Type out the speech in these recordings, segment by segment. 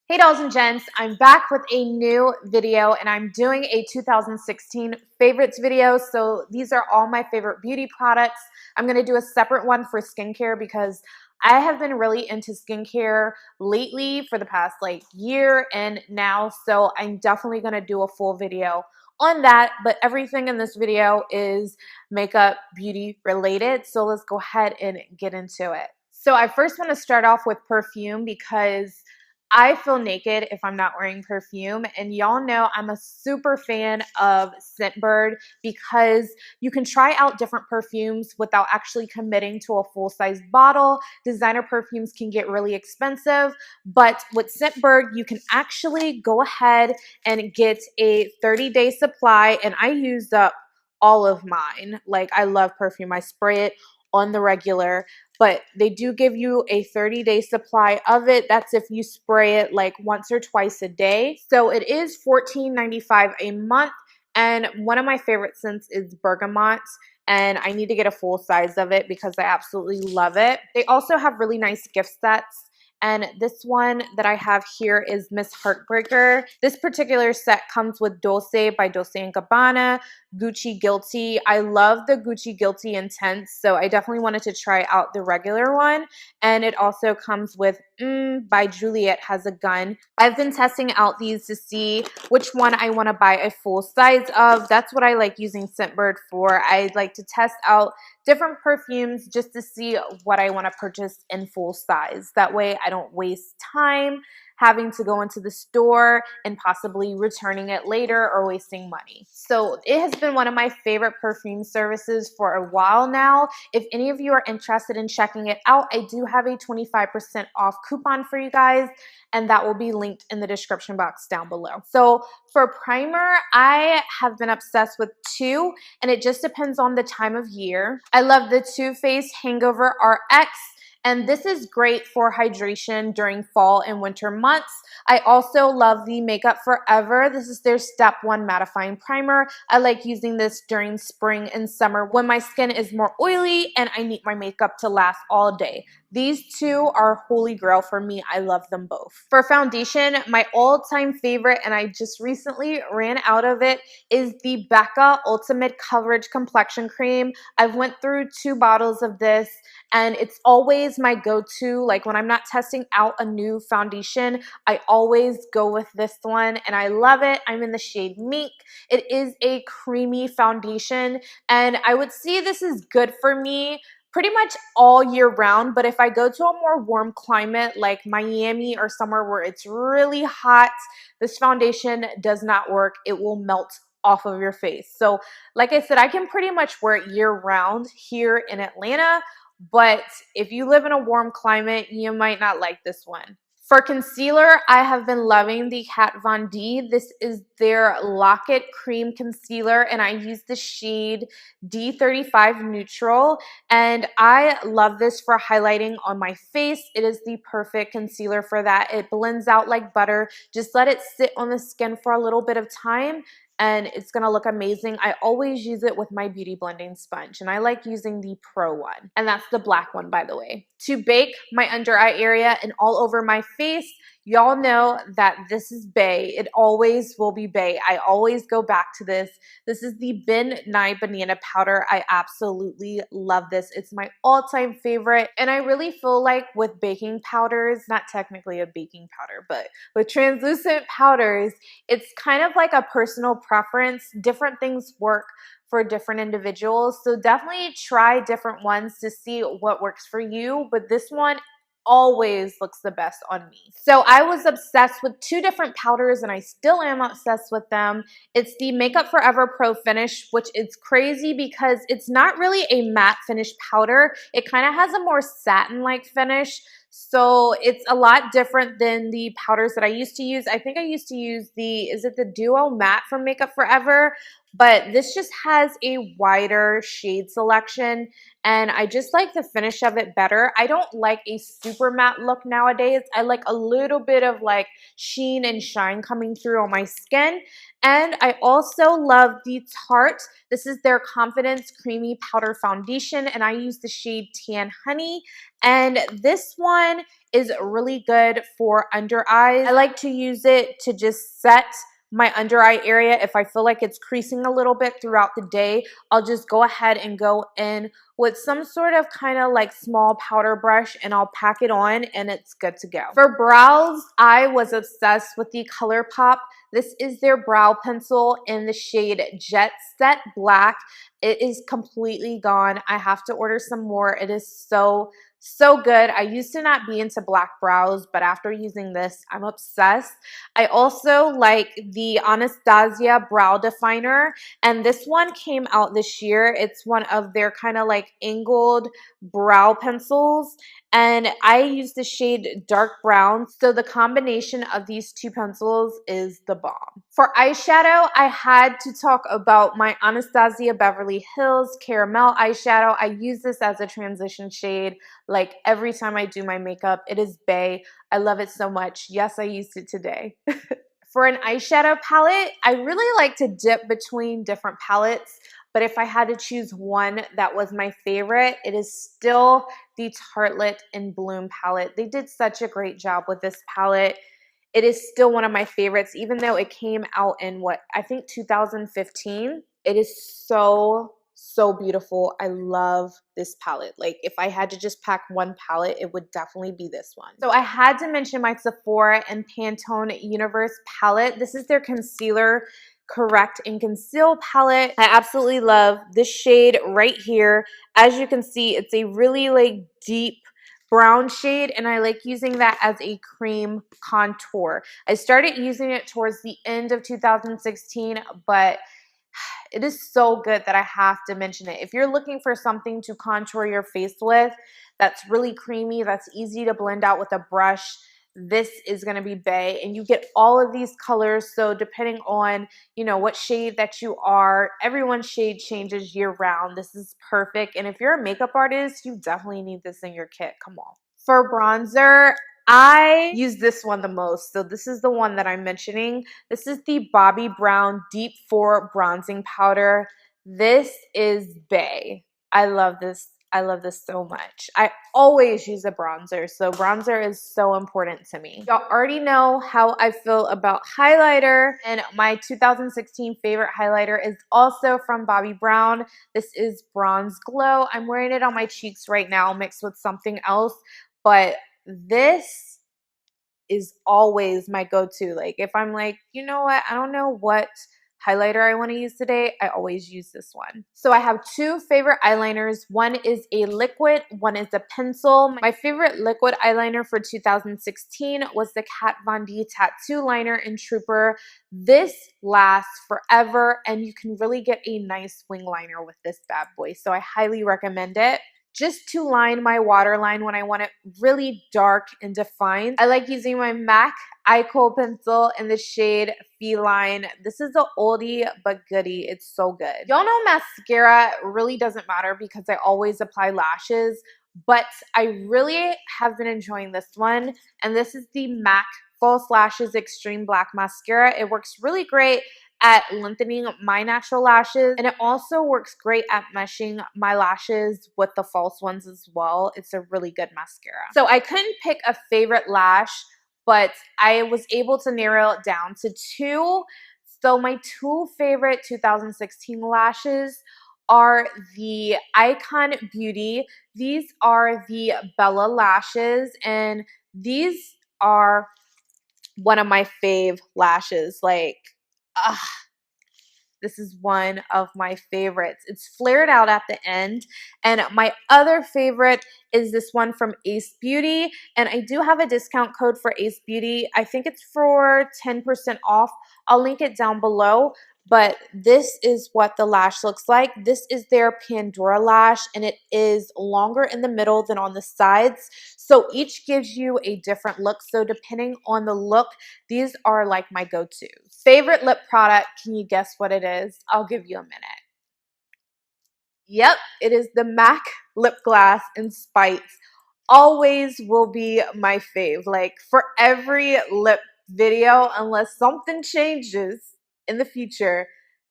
Hey dolls and gents, I'm back with a new video and I'm doing a 2016 favorites video. So these are all my favorite beauty products. I'm going to do a separate one for skincare because I have been really into skincare lately for the past year and now. So I'm definitely going to do a full video on that, but everything in this video is makeup beauty related. So let's go ahead and get into it. So I first want to start off with perfume because I feel naked if I'm not wearing perfume. And y'all know I'm a super fan of Scentbird because you can try out different perfumes without actually committing to a full-size bottle. Designer perfumes can get really expensive, but with Scentbird, you can actually go ahead and get a 30-day supply. And I used up all of mine. Like, I love perfume. I spray it on the regular, but they do give you a 30-day supply of it. That's if you spray it like once or twice a day. So it is $14.95 a month. And one of my favorite scents is Bergamot. And I need to get a full size of it because I absolutely love it. They also have really nice gift sets. And this one that I have here is Miss Heartbreaker. This particular set comes with Dolce by Dolce & Gabbana, Gucci Guilty. I love the Gucci Guilty Intense, so I definitely wanted to try out the regular one. And it also comes with by Juliet Has a Gun. I've been testing out these to see which one I want to buy a full size of. That's what I like using Scentbird for. I like to test out different perfumes just to see what I want to purchase in full size. That way I don't waste time having to go into the store and possibly returning it later or wasting money. So it has been one of my favorite perfume services for a while now. If any of you are interested in checking it out, I do have a 25% off coupon for you guys, and that will be linked in the description box down below. So for primer, I have been obsessed with two, and it just depends on the time of year. I love the Too Faced Hangover RX. And this is great for hydration during fall and winter months. I also love the Makeup Forever. This is their Step 1 Mattifying Primer. I like using this during spring and summer when my skin is more oily and I need my makeup to last all day. These two are holy grail for me. I love them both. For foundation, my all-time favorite, and I just recently ran out of it, is the Becca Ultimate Coverage Complexion Cream. I've went through 2 bottles of this, and it's always my go-to. Like when I'm not testing out a new foundation, I always go with this one, and I love it. I'm in the shade Mink. It is a creamy foundation, and I would say this is good for me pretty much all year round, but if I go to a more warm climate like Miami or somewhere where it's really hot, this foundation does not work. It will melt off of your face. So like I said, I can pretty much wear it year round here in Atlanta, but if you live in a warm climate, you might not like this one. For concealer, I have been loving the Kat Von D. This is their Lock It Cream Concealer, and I use the shade D35 Neutral, and I love this for highlighting on my face. It is the perfect concealer for that. It blends out like butter. Just let it sit on the skin for a little bit of time, and it's gonna look amazing. I always use it with my beauty blending sponge, and I like using the Pro one, and that's the black one, by the way. To bake my under eye area and all over my face, y'all know that this is Bae. It always will be Bae. I always go back to this. This is the Ben Nye Banana Powder. I absolutely love this. It's my all-time favorite, and I really feel like with baking powders, not technically a baking powder, but with translucent powders, it's kind of like a personal preference. Different things work for different individuals. So definitely try different ones to see what works for you. But this one always looks the best on me. So I was obsessed with 2 different powders, and I still am obsessed with them. It's the Makeup Forever Pro Finish, which is crazy because it's not really a matte finish powder. It kind of has a more satin-like finish. So it's a lot different than the powders that I used to use. I think I used to use is it the Duo Matte from Makeup Forever? but this just has a wider shade selection, and I just like the finish of it better. I don't like a super matte look nowadays. I like a little bit of like sheen and shine coming through on my skin. And I also love the Tarte. This is their Confidence Creamy Powder Foundation, and I use the shade Tan Honey. And this one is really good for under eyes. I like to use it to just set my under eye area. If I feel like it's creasing a little bit throughout the day, I'll just go ahead and go in with some sort of kind of like small powder brush, and I'll pack it on and it's good to go. For brows, I was obsessed with the ColourPop. This is their brow pencil in the shade Jet Set Black. It is completely gone. I have to order some more. It is so good. I used to not be into black brows, but after using this, I'm obsessed. I also like the Anastasia Brow Definer, and this one came out this year. It's one of their kind of like angled brow pencils, and I use the shade Dark Brown, so the combination of these two pencils is the bomb. For eyeshadow, I had to talk about my Anastasia Beverly Hills Caramel eyeshadow. I use this as a transition shade like every time I do my makeup. It is bae. I love it so much. Yes, I used it today. For an eyeshadow palette, I really like to dip between different palettes, but if I had to choose one that was my favorite, it is still the Tartelette in Bloom palette. They did such a great job with this palette. It is still one of my favorites, even though it came out in what, I think 2015. It is so beautiful. I love this palette. Like if I had to just pack one palette, it would definitely be this one. So I had to mention my Sephora and Pantone Universe palette. This is their concealer Correct and Conceal palette. I absolutely love this shade right here. As you can see, it's a really like deep brown shade, and I like using that as a cream contour. I started using it towards the end of 2016, but it is so good that I have to mention it. If you're looking for something to contour your face with that's really creamy, that's easy to blend out with a brush, this is going to be bae. And you get all of these colors, so depending on, you know, what shade that you are, everyone's shade changes year round. This is perfect. And if you're a makeup artist, you definitely need this in your kit. Come on. For bronzer, I use this one the most. So this is the one that I'm mentioning. This is the Bobbi Brown Deep 4 Bronzing Powder. This is bae. I love this. I love this so much. I always use a bronzer, so bronzer is so important to me. Y'all already know how I feel about highlighter, and my 2016 favorite highlighter is also from Bobbi Brown. This is Bronze Glow. I'm wearing it on my cheeks right now mixed with something else, but this is always my go-to. Like if I'm like, you know what, I don't know what highlighter I want to use today, I always use this one. So I have two favorite eyeliners. One is a liquid, one is a pencil. My favorite liquid eyeliner for 2016 was the Kat Von D Tattoo Liner in Trooper. This lasts forever, and you can really get a nice wing liner with this bad boy. So I highly recommend it. Just to line my waterline when I want it really dark and defined, I like using my MAC iiKonn pencil in the shade Feline. This is the oldie but goodie. It's so good. Y'all know mascara really doesn't matter because I always apply lashes, but I really have been enjoying this one, and this is the MAC False Lashes Extreme Black Mascara. It works really great at lengthening my natural lashes, and it also works great at meshing my lashes with the false ones as well. It's a really good mascara. So I couldn't pick a favorite lash, but I was able to narrow it down to two. So my two favorite 2016 lashes are the iiKonn Beauty. These are the Bella lashes, and these are one of my fave lashes. Like, this is one of my favorites. It's flared out at the end. And my other favorite is this one from Ace Beauty. And I do have a discount code for Ace Beauty. I think it's for 10% off. I'll link it down below. but this is what the lash looks like. This is their Pandora lash, and it is longer in the middle than on the sides. So each gives you a different look. So depending on the look, these are like my go-tos. Favorite lip product, can you guess what it is? I'll give you a minute. Yep, it is the MAC lip gloss in Spice. Always will be my fave. Like for every lip video, unless something changes in the future,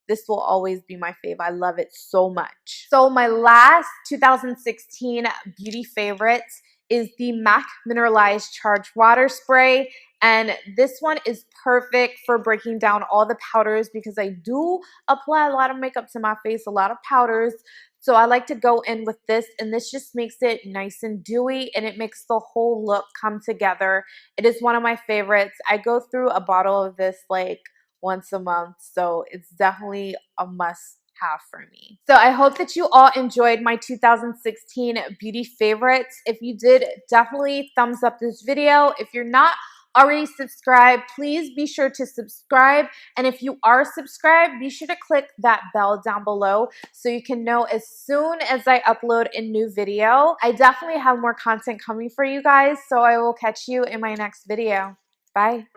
this will always be my fave. I love it so much. So my last 2016 beauty favorites is the MAC Mineralized Charged Water Spray. And this one is perfect for breaking down all the powders because I do apply a lot of makeup to my face, a lot of powders. So I like to go in with this, and this just makes it nice and dewy, and it makes the whole look come together. It is one of my favorites. I go through a bottle of this like once a month, so it's definitely a must have for me. So I hope that you all enjoyed my 2016 beauty favorites. If you did, definitely thumbs up this video. If you're not already subscribed, please be sure to subscribe. And if you are subscribed, be sure to click that bell down below so you can know as soon as I upload a new video. I definitely have more content coming for you guys, so I will catch you in my next video. Bye.